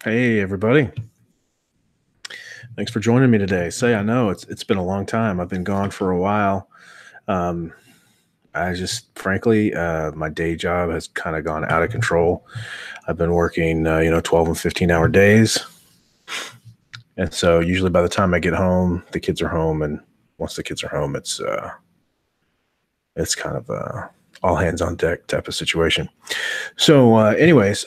Hey everybody. Thanks for joining me today. I know it's been a long time. I've been gone for a while. Um, I just frankly, my day job has kind of gone out of control. I've been working 12 and 15-hour days. And so usually by the time I get home, the kids are home, and once the kids are home, it's kind of all hands on deck type of situation. So anyways,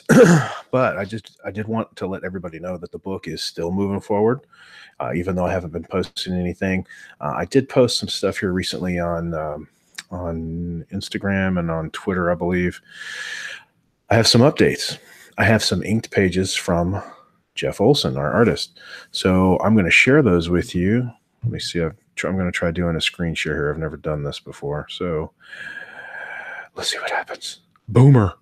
but I did want to let everybody know that the book is still moving forward. Even though I haven't been posting anything. I did post some stuff here recently on Instagram and on Twitter, I believe. I have some updates. I have some inked pages from Jeff Oleson, our artist. So I'm going to share those with you. Let me see. I'm going to try doing a screen share here. I've never done this before. So let's see what happens. Boomer.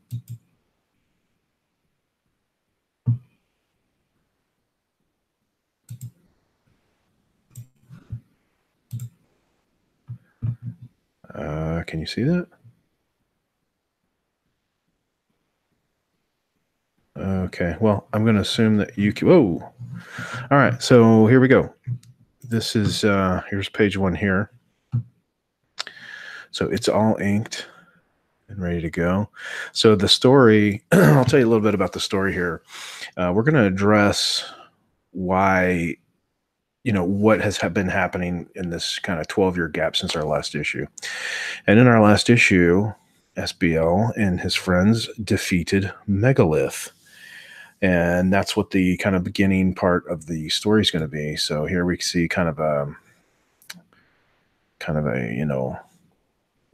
Can you see that? Okay, well, I'm going to assume that you can. Whoa. All right, so here we go. This is, here's page one here. So it's all inked and ready to go. So the story, I'll tell you a little bit about the story here. We're going to address why, what has been happening in this kind of 12-year gap since our last issue. And in our last issue, SBL and his friends defeated Megalith. And that's what the kind of beginning part of the story is going to be. So here we see kind of a,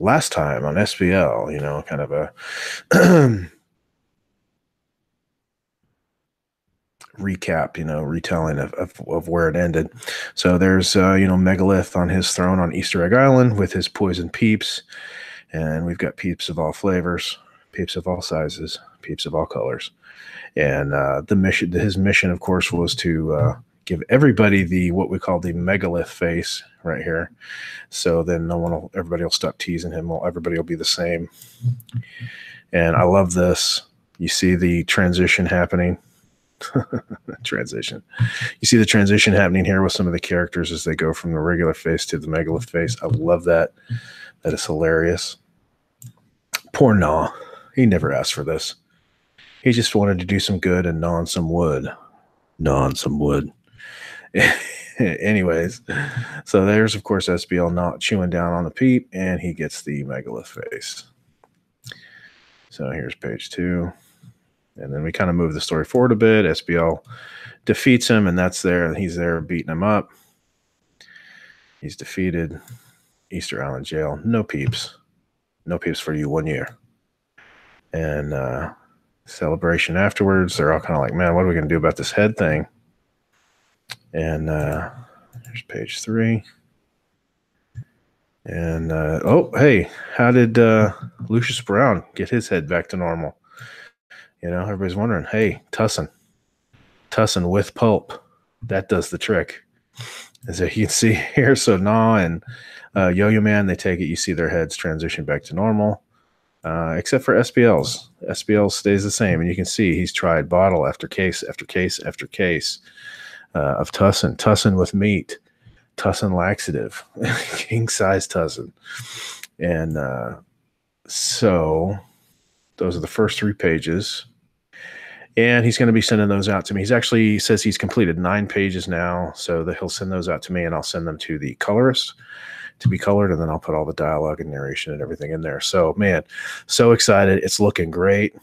last time on SBL, kind of a recap, retelling of where it ended. So there's, Megalith on his throne on Easter Egg Island with his poison peeps. And we've got peeps of all flavors, peeps of all sizes, peeps of all colors. And his mission, of course, was to give everybody what we call the Megalith face right here. So then everybody will stop teasing him. Everybody will be the same. And I love this. You see the transition happening. Transition. You see the transition happening here with some of the characters as they go from the regular face to the Megalith face. I love that. That is hilarious. Poor Gnaw. He never asked for this. He just wanted to do some good and gnaw on some wood. Gnaw on some wood. Anyways, so there's, of course, SBL not chewing down on the peep, and he gets the Megalith face. So here's page 2. And then we kind of move the story forward a bit. SBL defeats him, and that's there. He's there beating him up. He's defeated. Easter Island jail. No peeps. No peeps for you 1 year. And celebration afterwards. They're all kind of like, man, what are we going to do about this head thing? And here's page 3. And, oh, hey, how did Lucius Brown get his head back to normal? Everybody's wondering, hey, Tussin with pulp. That does the trick. As you can see here, so Gnaw and Yo-Yo Man, they take it. You see their heads transition back to normal, except for SBL's. SBL stays the same, and you can see he's tried bottle after case after case after case of Tussin. Tussin with meat. Tussin laxative. King-size Tussin. And so those are the first 3 pages. And he's going to be sending those out to me. He says he's completed 9 pages now, so that he'll send those out to me, and I'll send them to the colorist to be colored, and then I'll put all the dialogue and narration and everything in there. So, man, so excited. It's looking great.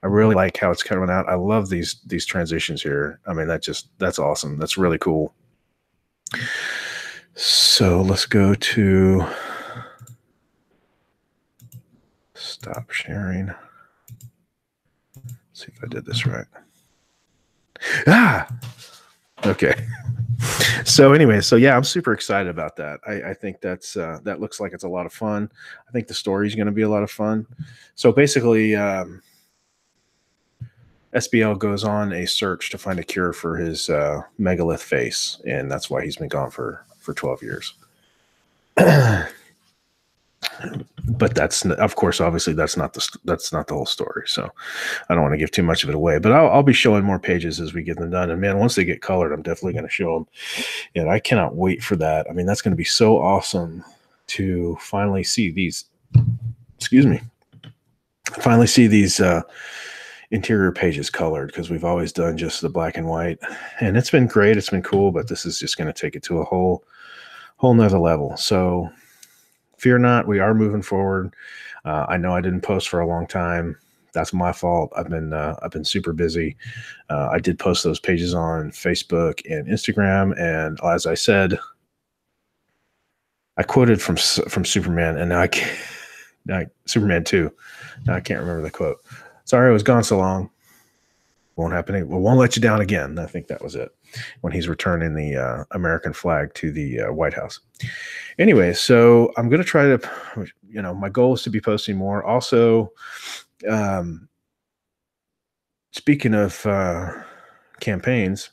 I really like how it's coming out. I love these transitions here. I mean, that's awesome. That's really cool. So let's go to stop sharing. See if I did this right. Okay. So anyway, yeah, I'm super excited about that. I think that looks like it's a lot of fun. I think the story is going to be a lot of fun. So basically, SBL goes on a search to find a cure for his Megalith face, and that's why he's been gone for 12 years. but that's, of course, obviously that's not the whole story. So I don't want to give too much of it away, but I'll be showing more pages as we get them done. And man, once they get colored, I'm definitely going to show them. And I cannot wait for that. I mean, that's going to be so awesome to finally see these, excuse me, finally see these interior pages colored, because we've always done just the black and white, and it's been great. It's been cool, but this is just going to take it to a whole nother level. So fear not, we are moving forward. I know I didn't post for a long time. That's my fault. I've been super busy. I did post those pages on Facebook and Instagram, and as I said, I quoted from Superman, and now I can't, Superman 2. Now I can't remember the quote. Sorry I was gone so long. Won't happen. Won't let you down again. I think that was it, when he's returning the American flag to the White House. Anyway, so I'm going to try to, my goal is to be posting more. Also, speaking of campaigns,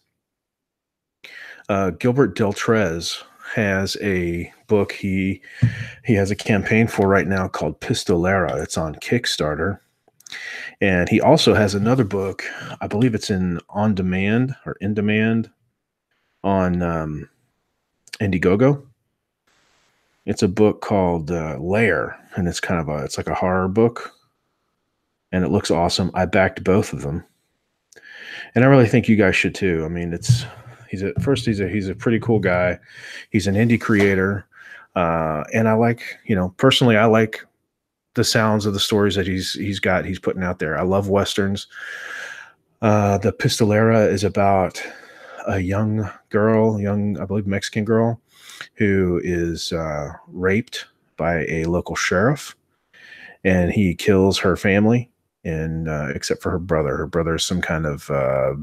Gilbert Deltrez has a book he has a campaign for right now called Pistolera. It's on Kickstarter. And he also has another book, I believe it's on demand on Indiegogo. It's a book called Lair, and it's it's like a horror book, and it looks awesome. I backed both of them, and I really think you guys should too. I mean, he's a pretty cool guy. He's an indie creator, and I like, personally, I like the sounds of the stories that he's putting out there. I love Westerns. The Pistolera is about a young, I believe Mexican girl, who is raped by a local sheriff, and he kills her family, and except for her brother. Her brother is some kind of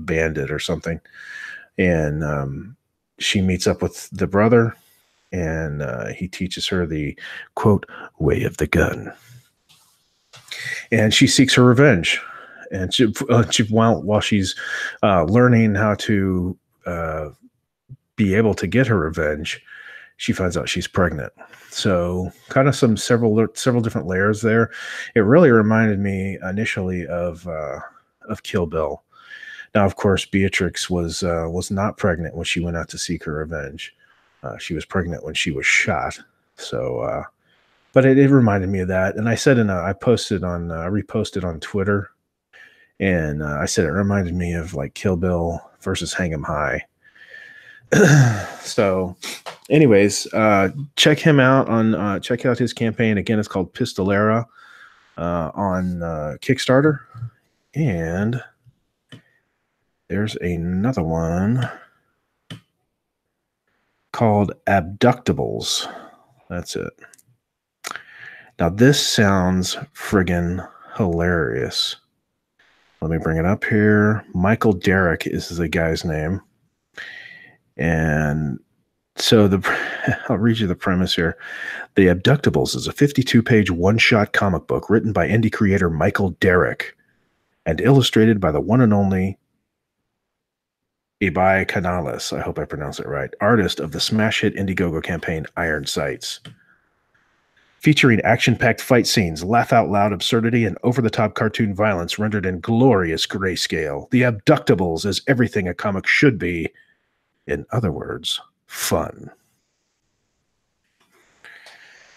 bandit or something, and she meets up with the brother, and he teaches her the, quote, way of the gun. And she seeks her revenge. And while she's learning how to be able to get her revenge, she finds out she's pregnant. So kind of several different layers there. It really reminded me initially of Kill Bill. Now, of course, Beatrix was not pregnant when she went out to seek her revenge. She was pregnant when she was shot. So, but it reminded me of that. And I said I reposted on Twitter, and I said it reminded me of like Kill Bill versus Hang 'em High. So anyways, check him out on check out his campaign. Again, it's called Pistolera on Kickstarter. And there's another one called Abductables. That's it. Now this sounds friggin' hilarious. Let me bring it up here. Michael Derrick is the guy's name. And so I'll read you the premise here. The Abductables is a 52-page one-shot comic book written by indie creator Michael Derrick and illustrated by the one and only Ibai Canales, I hope I pronounced it right, artist of the smash hit Indiegogo campaign Iron Sights. Featuring action-packed fight scenes, laugh-out-loud absurdity, and over-the-top cartoon violence rendered in glorious grayscale, The Abductables is everything a comic should be. In other words, fun.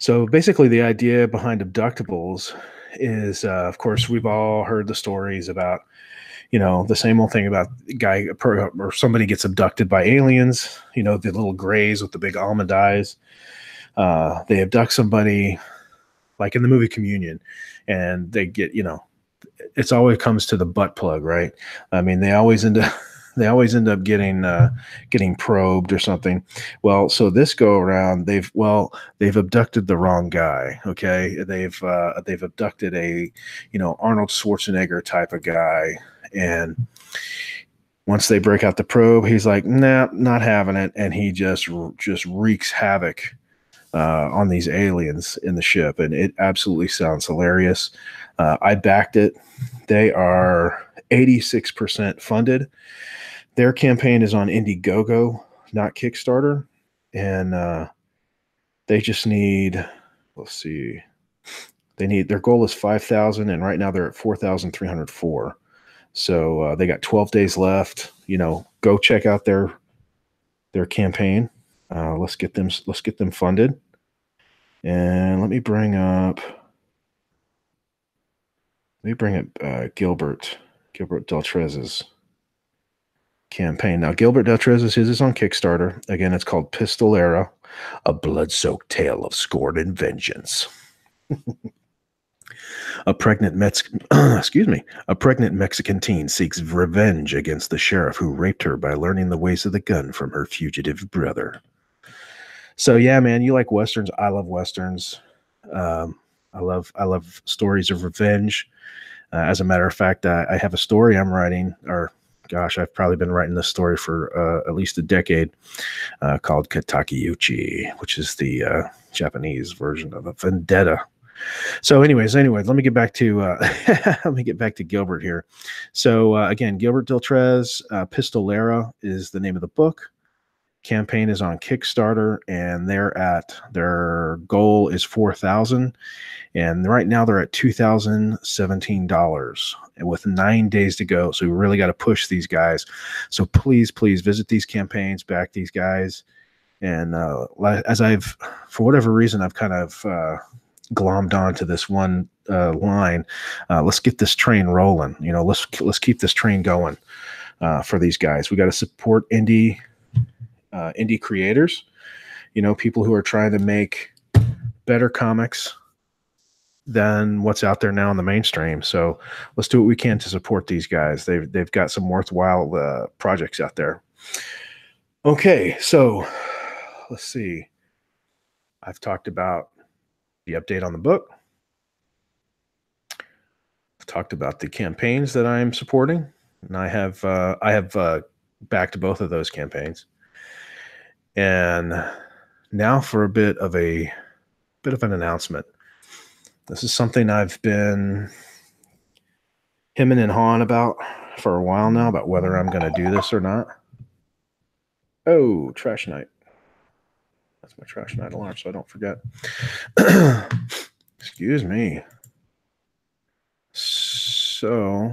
So basically the idea behind Abductables is, of course, we've all heard the stories about, the same old thing about a guy or somebody gets abducted by aliens, the little grays with the big almond eyes. They abduct somebody, like in the movie Communion, and they get, it's always comes to the butt plug, right? I mean, they always end up getting probed or something. Well, so this go around, they've abducted the wrong guy. Okay, they've abducted a Arnold Schwarzenegger type of guy, and once they break out the probe, he's like, nah, not having it, and he just wreaks havoc on these aliens in the ship, and it absolutely sounds hilarious. I backed it. They are 86% funded. Their campaign is on Indiegogo, not Kickstarter, and they just need, let's see, their goal is 5,000, and right now they're at 4,304. So they got 12 days left. Go check out their campaign. Let's get them funded. And let me bring up Gilbert Deltrez's campaign. Now, Gilbert Deltrez's is on Kickstarter. Again, it's called Pistolera, a blood-soaked tale of scorn and vengeance. A pregnant Mexican teen seeks revenge against the sheriff who raped her by learning the ways of the gun from her fugitive brother. So yeah, man, you like Westerns. I love Westerns. I love stories of revenge. As a matter of fact, I have a story I'm writing, or gosh, I've probably been writing this story for at least a decade, called Katakeuchi, which is the Japanese version of a vendetta. So anyways, let me get back to Gilbert here. So again, Gilbert Deltrez, Pistolera is the name of the book. Campaign is on Kickstarter, and their goal is 4,000, and right now they're at $2,017, and with 9 days to go. So we really got to push these guys. So please visit these campaigns, back these guys. And as for whatever reason, I've kind of glommed onto this one line. Let's get this train rolling. Let's keep this train going for these guys. We got to support indie creators, people who are trying to make better comics than what's out there now in the mainstream. So let's do what we can to support these guys. They've got some worthwhile projects out there. Okay, so let's see. I've talked about the update on the book. I've talked about the campaigns that I'm supporting, and I have backed both of those campaigns. And now for a bit of an announcement. This is something I've been hemming and hawing about for a while now, about whether I'm going to do this or not. Oh, trash night. That's my trash night alarm, so I don't forget. Excuse me. So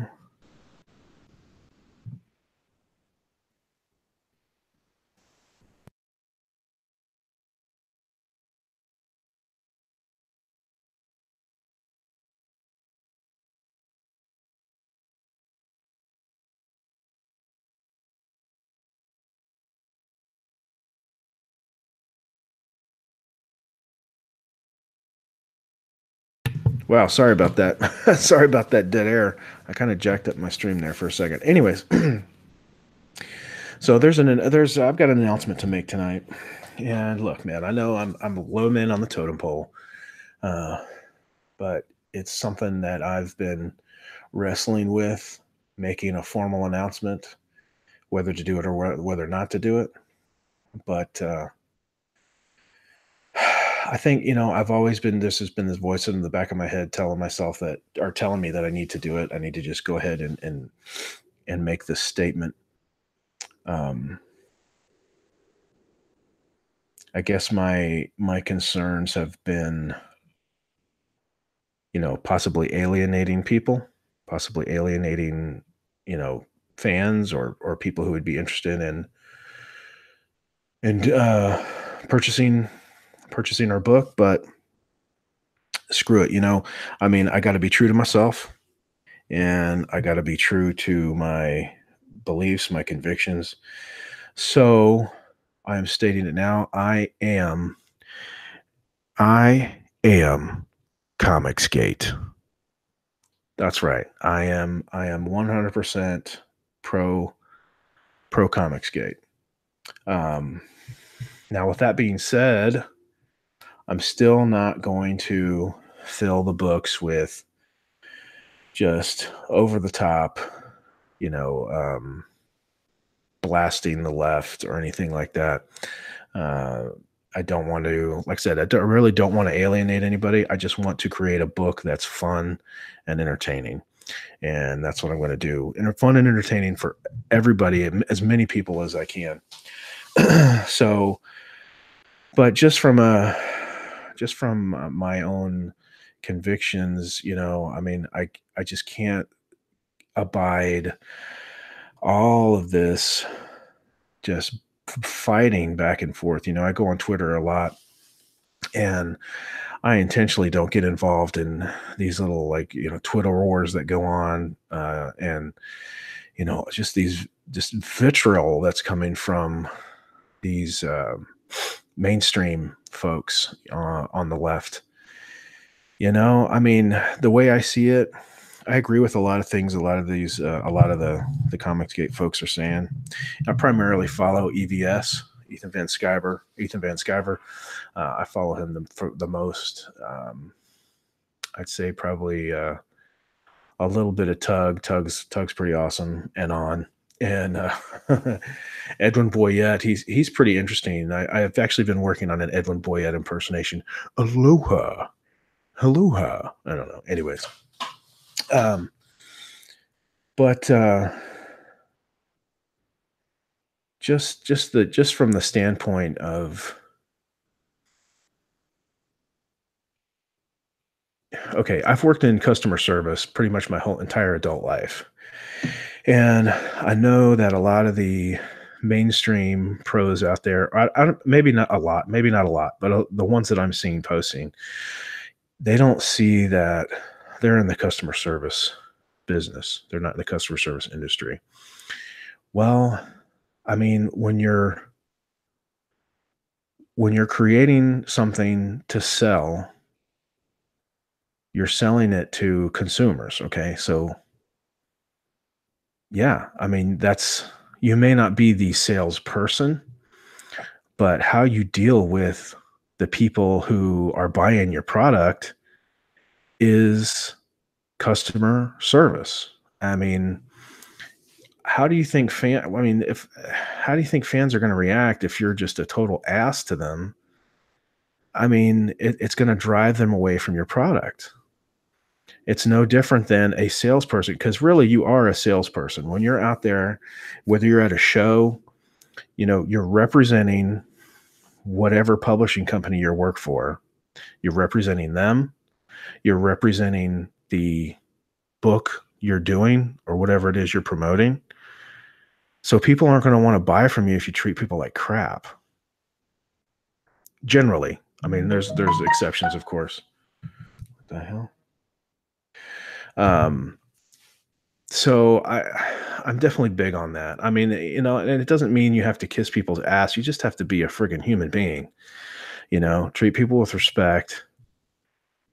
wow, sorry about that. Sorry about that dead air. I kind of jacked up my stream there for a second. Anyways, so I've got an announcement to make tonight. And look, man, I know I'm a low man on the totem pole, but it's something that I've been wrestling with, making a formal announcement, whether to do it or whether not to do it. But I think, I've always been, this voice in the back of my head telling me that I need to do it. I need to just go ahead and make this statement. I guess my concerns have been, possibly alienating people, possibly alienating, fans or people who would be interested in purchasing our book. But screw it. I got to be true to myself, and I got to be true to my beliefs, my convictions. So I am stating it now. I am Comicsgate. That's right. I am 100% pro Comicsgate. Now, with that being said, I'm still not going to fill the books with just over the top, blasting the left or anything like that. I don't want to, like I said, I really don't want to alienate anybody. I just want to create a book that's fun and entertaining. And that's what I'm going to do. And fun and entertaining for everybody, as many people as I can. So, but just from my own convictions, I mean, I just can't abide all of this just fighting back and forth. I go on Twitter a lot, and I intentionally don't get involved in these little, like, Twitter wars that go on, and just these just vitriol that's coming from these mainstream folks on the left. I mean, the way I see it, I agree with a lot of things. A lot of the Comicsgate folks are saying. I primarily follow EVS, Ethan Van Sciver. I follow him for the most. I'd say probably a little bit of Tug's pretty awesome, and Edwin Boyette. He's pretty interesting. I've actually been working on an Edwin Boyette impersonation. Aloha. Aloha. I don't know. Anyways. But just from the standpoint of, okay, I've worked in customer service pretty much my whole entire adult life. And I know that a lot of the mainstream pros out there, maybe not a lot, but the ones that I'm seeing posting, they don't see that they're in the customer service business. They're not in the customer service industry. Well, I mean, when you're creating something to sell, you're selling it to consumers. Okay. So yeah, I mean, you may not be the salesperson, but how you deal with the people who are buying your product is customer service. I mean, how do you think fans are going to react if you're just a total ass to them? I mean, it's going to drive them away from your product. It's no different than a salesperson, because really you are a salesperson. When you're out there, whether you're at a show, you're representing whatever publishing company you work for. You're representing them. You're representing the book you're doing or whatever it is you're promoting. So people aren't going to want to buy from you if you treat people like crap. Generally. I mean, there's exceptions, of course. What the hell? So I'm definitely big on that. I mean, and it doesn't mean you have to kiss people's ass. You just have to be a friggin' human being, treat people with respect.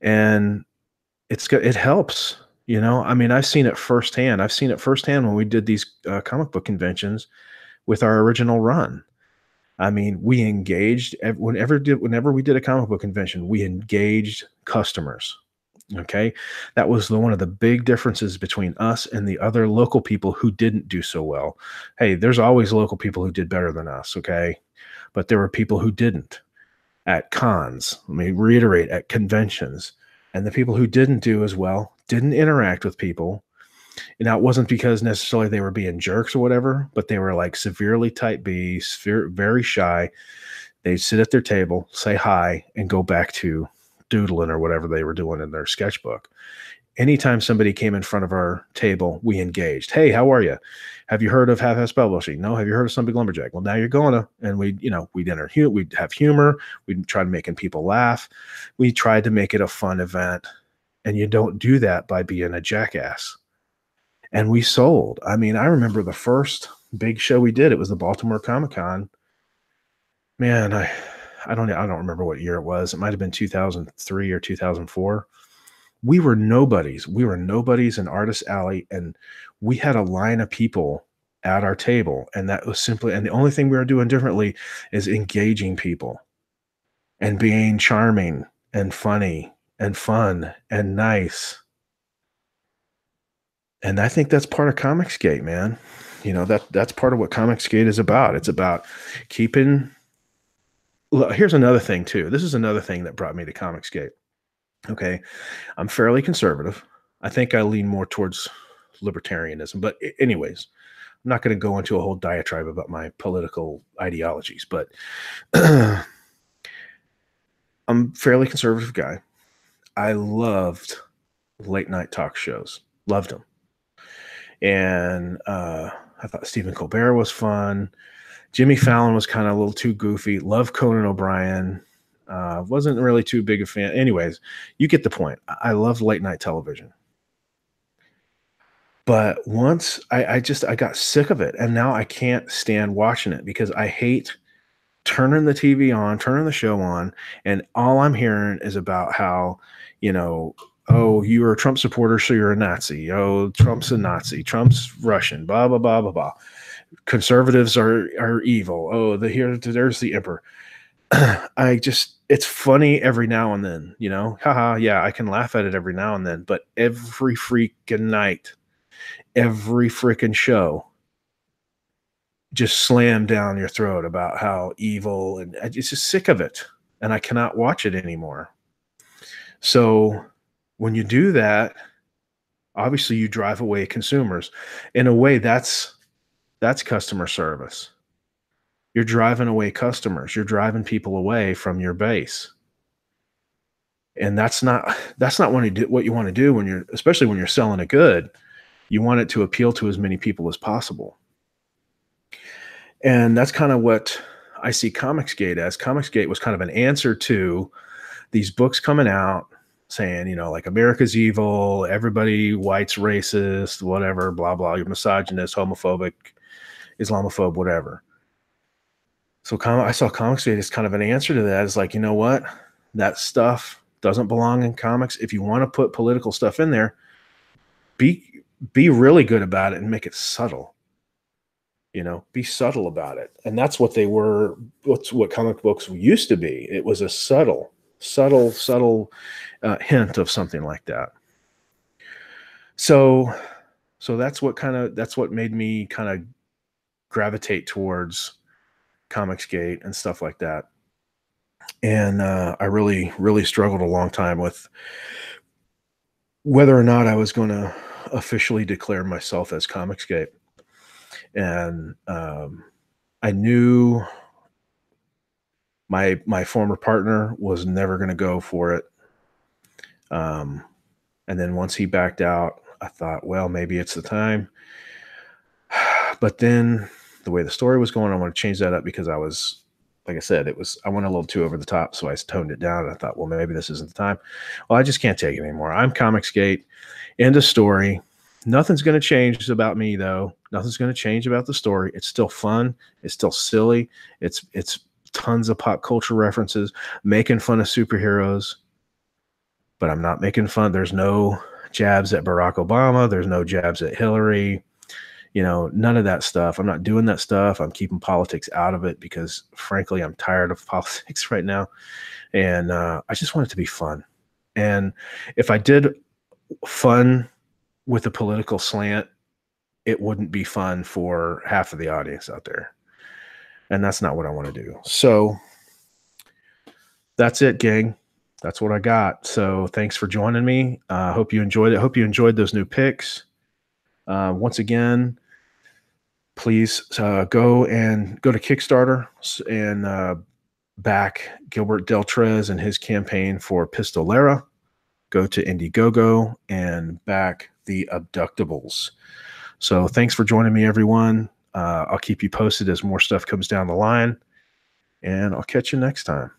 And it helps, I mean, I've seen it firsthand. When we did these comic book conventions with our original run. I mean, we engaged whenever we did a comic book convention, we engaged customers. Okay. That was one of the big differences between us and the other local people who didn't do so well. Hey, there's always local people who did better than us. Okay. But there were people who didn't at cons. Let me reiterate, at conventions. And the people who didn't do as well didn't interact with people. And now, it wasn't because necessarily they were being jerks or whatever, but they were like severely type B, very shy. They'd sit at their table, say hi, and go back to doodling or whatever they were doing in their sketchbook. Anytime somebody came in front of our table, we engaged. Hey, how are you? Have you heard of Half-Ass Publishing? No. Have you heard of Some Big Lumberjack? Well, now you're going to. And we'd have humor. We'd try to making people laugh. We tried to make it a fun event. And you don't do that by being a jackass. And we sold. I mean, I remember the first big show we did. It was the Baltimore Comic-Con. Man, I don't remember what year it was. It might have been 2003 or 2004. We were nobodies. We were nobodies in Artist Alley, and we had a line of people at our table, and that was simply, and the only thing we were doing differently is engaging people and being charming and funny and fun and nice. And I think that's part of Comicsgate, man. That's part of what Comicsgate is about. It's about keeping. Look, here's another thing too. This is another thing that brought me to Comicsgate. Okay. I'm fairly conservative. I think I lean more towards libertarianism, but anyways, I'm not going to go into a whole diatribe about my political ideologies, but I'm a fairly conservative guy. I loved late night talk shows. Loved them. And I thought Stephen Colbert was fun. Jimmy Fallon was kind of a little too goofy. Loved Conan O'Brien. Wasn't really too big a fan. Anyways, you get the point. I loved late night television. But once I got sick of it, and now I can't stand watching it because I hate turning the TV on, turning the show on, and all I'm hearing is about how, oh, you're a Trump supporter, so you're a Nazi. Oh, Trump's a Nazi. Trump's Russian. Blah blah blah blah blah. Conservatives are evil. Oh, there's the emperor. It's funny every now and then, haha, yeah, I can laugh at it every now and then, but every freaking night, every freaking show just slam down your throat about how evil, and I'm just sick of it, and I cannot watch it anymore. So when you do that, obviously you drive away consumers. In a way, that's customer service. You're driving away customers. You're driving people away from your base. And that's not what you want to do especially when you're selling a good. You want it to appeal to as many people as possible. And that's kind of what I see Comicsgate as. Comicsgate was kind of an answer to these books coming out saying, like America's evil, everybody white's racist, whatever, blah, blah, you're misogynist, homophobic, Islamophobe, whatever. So I saw Comicsgate as kind of an answer to that. It's like, you know what? That stuff doesn't belong in comics. If you want to put political stuff in there, be really good about it and make it subtle. Be subtle about it. And that's what they were. What comic books used to be. It was a subtle hint of something like that. So that's what made me kind of gravitate towards Comicsgate and stuff like that. And I really, really struggled a long time with whether or not I was going to officially declare myself as Comicsgate. And I knew my former partner was never going to go for it. And then once he backed out, I thought, well, maybe it's the time. But then the way the story was going, I want to change that up because like I said, I went a little too over the top. So I toned it down. And I thought, well, maybe this isn't the time. Well, I just can't take it anymore. I'm Comicsgate. End of story. Nothing's going to change about me, though. Nothing's going to change about the story. It's still fun. It's still silly. It's tons of pop culture references, making fun of superheroes. But I'm not making fun. There's no jabs at Barack Obama. There's no jabs at Hillary. None of that stuff. I'm not doing that stuff. I'm keeping politics out of it because, frankly, I'm tired of politics right now. And I just want it to be fun. And if I did fun with a political slant, it wouldn't be fun for half of the audience out there. And that's not what I want to do. So that's it, gang. That's what I got. So thanks for joining me. I hope you enjoyed it. Hope you enjoyed those new picks. Once again, please go to Kickstarter and back Gilbert Deltrez and his campaign for Pistolera. Go to Indiegogo and back The Abductables. So thanks for joining me, everyone. I'll keep you posted as more stuff comes down the line, and I'll catch you next time.